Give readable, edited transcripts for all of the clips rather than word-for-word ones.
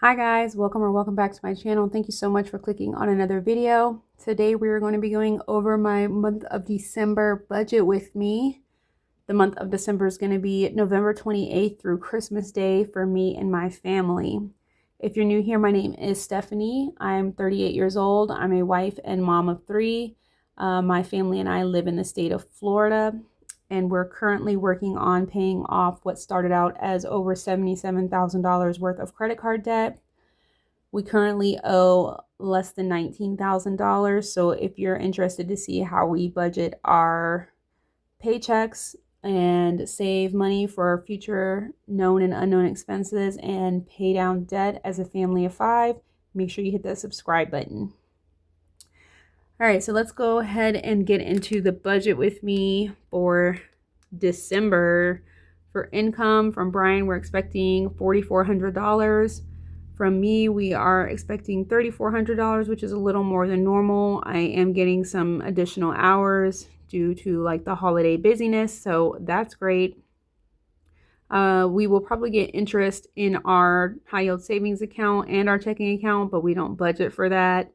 Hi guys, welcome back to my channel. Thank you so much for clicking on another video. Today we are going to be going over my month of December budget with me. The month of December is going to be November 28th through Christmas Day for me and my family. If you're new here, my name is Stephanie. I'm 38 years old. I'm a wife and mom of 3. My family and I live in the state of Florida, and we're currently working on paying off what started out as over $77,000 worth of credit card debt. We currently owe less than $19,000. So if you're interested to see how we budget our paychecks and save money for future known and unknown expenses and pay down debt as a family of 5, make sure you hit that subscribe button. All right, so let's go ahead and get into the budget with me for December. For income from Brian, we're expecting $4,400. From me, we are expecting $3,400, which is a little more than normal. I am getting some additional hours due to like the holiday busyness, so that's great. We will probably get interest in our high yield savings account and our checking account, but we don't budget for that.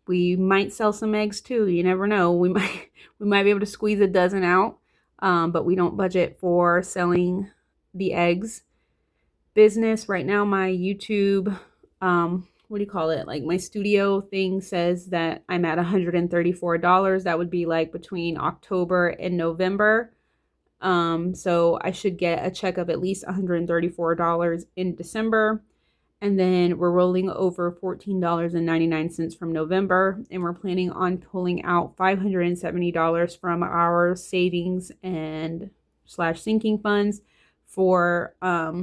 We might sell some eggs too. You never know. We might be able to squeeze a dozen out, but we don't budget for selling the eggs. Business right now, my YouTube, what do you call it? Like my studio thing says that I'm at $134. That would be like between October and November. So I should get a check of at least $134 in December. And then we're rolling over $14.99 from November, and we're planning on pulling out $570 from our savings and / sinking funds for a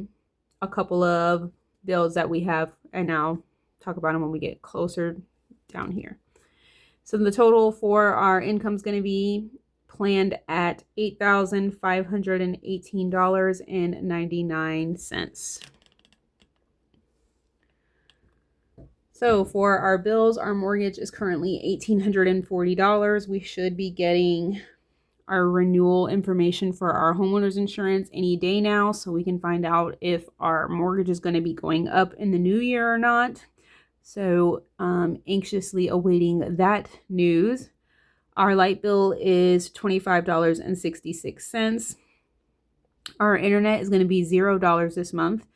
couple of bills that we have, and I'll talk about them when we get closer down here. So the total for our income is going to be planned at $8,518.99. So for our bills, our mortgage is currently $1,840. We should be getting our renewal information for our homeowners insurance any day now, so we can find out if our mortgage is going to be going up in the new year or not. So anxiously awaiting that news. Our light bill is $25.66. Our internet is going to be $0 this month.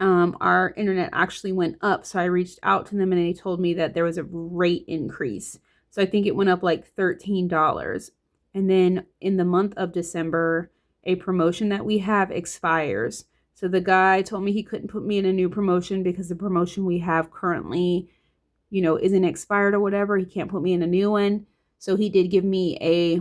Our internet actually went up, so I reached out to them and they told me that there was a rate increase. So I think it went up like $13. And then in the month of December, a promotion that we have expires. So the guy told me he couldn't put me in a new promotion because the promotion we have currently, isn't expired or whatever. He can't put me in a new one. So he did give me a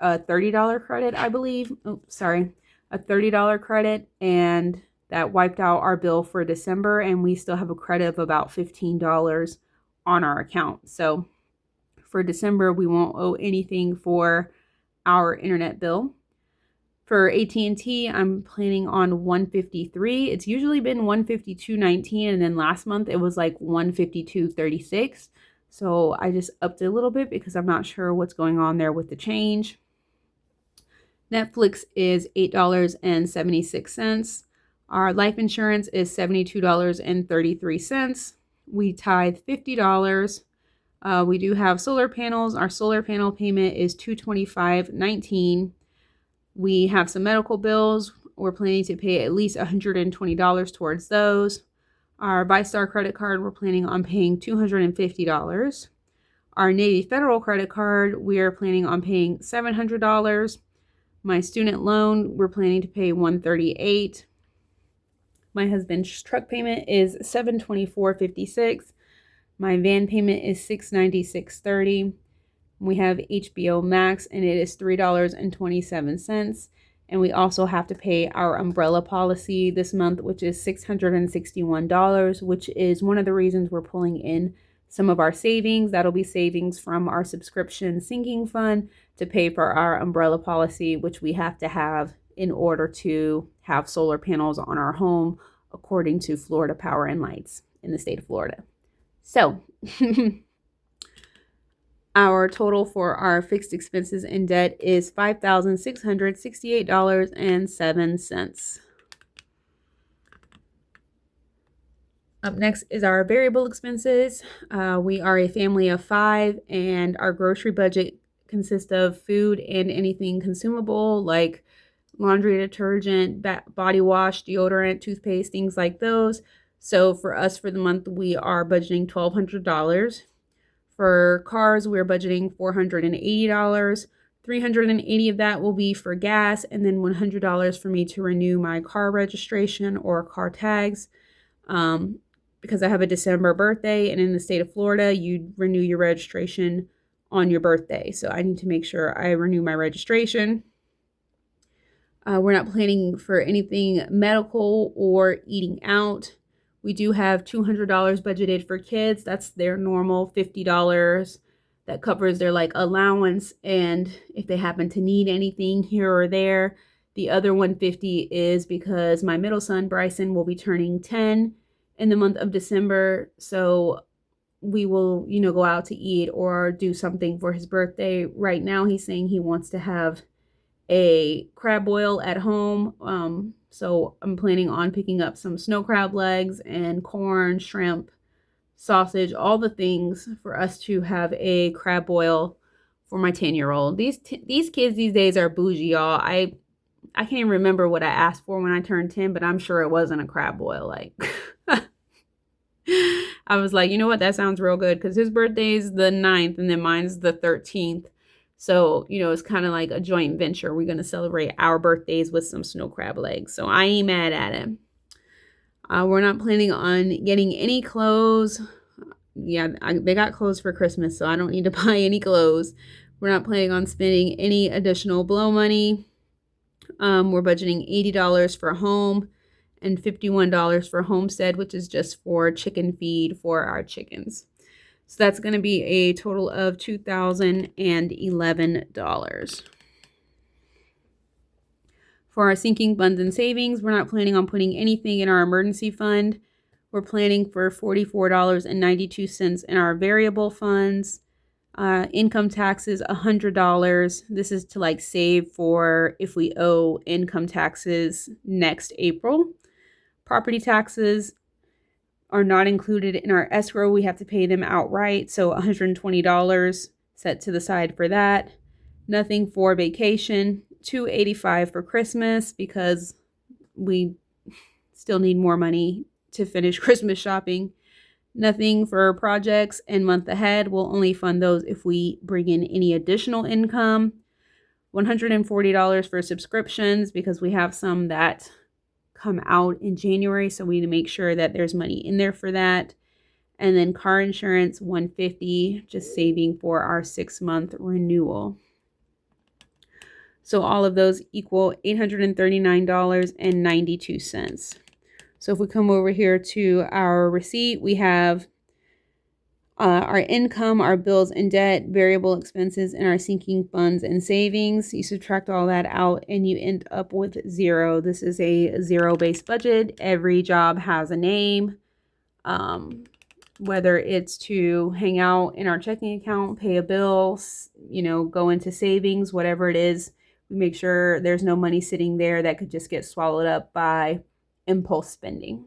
$30 credit, I believe. Oh, sorry. A $30 credit, and that wiped out our bill for December, and we still have a credit of about $15 on our account. So for December, we won't owe anything for our internet bill. For AT&T, I'm planning on $153. It's usually been $152.19, and then last month it was like $152.36. So I just upped it a little bit because I'm not sure what's going on there with the change. Netflix is $8.76. Our life insurance is $72.33. We tithe $50. We do have solar panels. Our solar panel payment is $225.19. We have some medical bills. We're planning to pay at least $120 towards those. Our ViStar credit card, we're planning on paying $250. Our Navy Federal credit card, we are planning on paying $700. My student loan, we're planning to pay $138. My husband's truck payment is $724.56. My van payment is $696.30. We have HBO Max, and it is $3.27. And we also have to pay our umbrella policy this month, which is $661, which is one of the reasons we're pulling in some of our savings. That'll be savings from our subscription sinking fund to pay for our umbrella policy, which we have to have in order to have solar panels on our home, according to Florida Power and Lights in the state of Florida. So our total for our fixed expenses and debt is $5,668.07. Up next is our variable expenses. We are a family of 5, and our grocery budget consists of food and anything consumable like laundry detergent, body wash, deodorant, toothpaste, things like those. So for us for the month, we are budgeting $1,200. For cars, we're budgeting $480. $380 of that will be for gas, and then $100 for me to renew my car registration or car tags. Because I have a December birthday, and in the state of Florida, you renew your registration on your birthday. So I need to make sure I renew my registration. We're not planning for anything medical or eating out. We do have $200 budgeted for kids. That's their normal $50 that covers their like allowance, and if they happen to need anything here or there. The other $150 is because my middle son Bryson will be turning 10 in the month of December, so we will, go out to eat or do something for his birthday. Right now he's saying he wants to have a crab boil at home, so I'm planning on picking up some snow crab legs and corn, shrimp, sausage, all the things for us to have a crab boil for my 10-year-old. These kids these days are bougie, y'all. I can't even remember what I asked for when I turned 10, but I'm sure it wasn't a crab boil. Like, I was like, you know what? That sounds real good, because his birthday's the 9th and then mine's the 13th. So, it's kind of like a joint venture. We're going to celebrate our birthdays with some snow crab legs. So I ain't mad at it. We're not planning on getting any clothes. Yeah, they got clothes for Christmas, so I don't need to buy any clothes. We're not planning on spending any additional blow money. We're budgeting $80 for home and $51 for homestead, which is just for chicken feed for our chickens. So that's going to be a total of $2,011. For our sinking funds and savings, we're not planning on putting anything in our emergency fund. We're planning for $44.92 in our variable funds. Income taxes, $100. This is to like save for if we owe income taxes next April. Property taxes are not included in our escrow. We have to pay them outright. So $120 set to the side for that. Nothing for vacation. $285 for Christmas, because we still need more money to finish Christmas shopping. Nothing for projects and month ahead. We'll only fund those if we bring in any additional income. $140 for subscriptions, because we have some that come out in January, so we need to make sure that there's money in there for that. And then car insurance, $150, just saving for our 6-month renewal. So all of those equal $839.92. So if we come over here to our receipt, we have our income, our bills and debt, variable expenses, and our sinking funds and savings. You subtract all that out and you end up with zero. This is a zero-based budget. Every job has a name. Whether it's to hang out in our checking account, pay a bill, go into savings, whatever it is, we make sure there's no money sitting there that could just get swallowed up by impulse spending.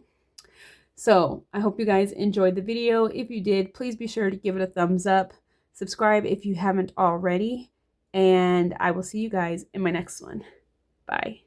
So I hope you guys enjoyed the video. If you did, please be sure to give it a thumbs up. Subscribe if you haven't already. And I will see you guys in my next one. Bye.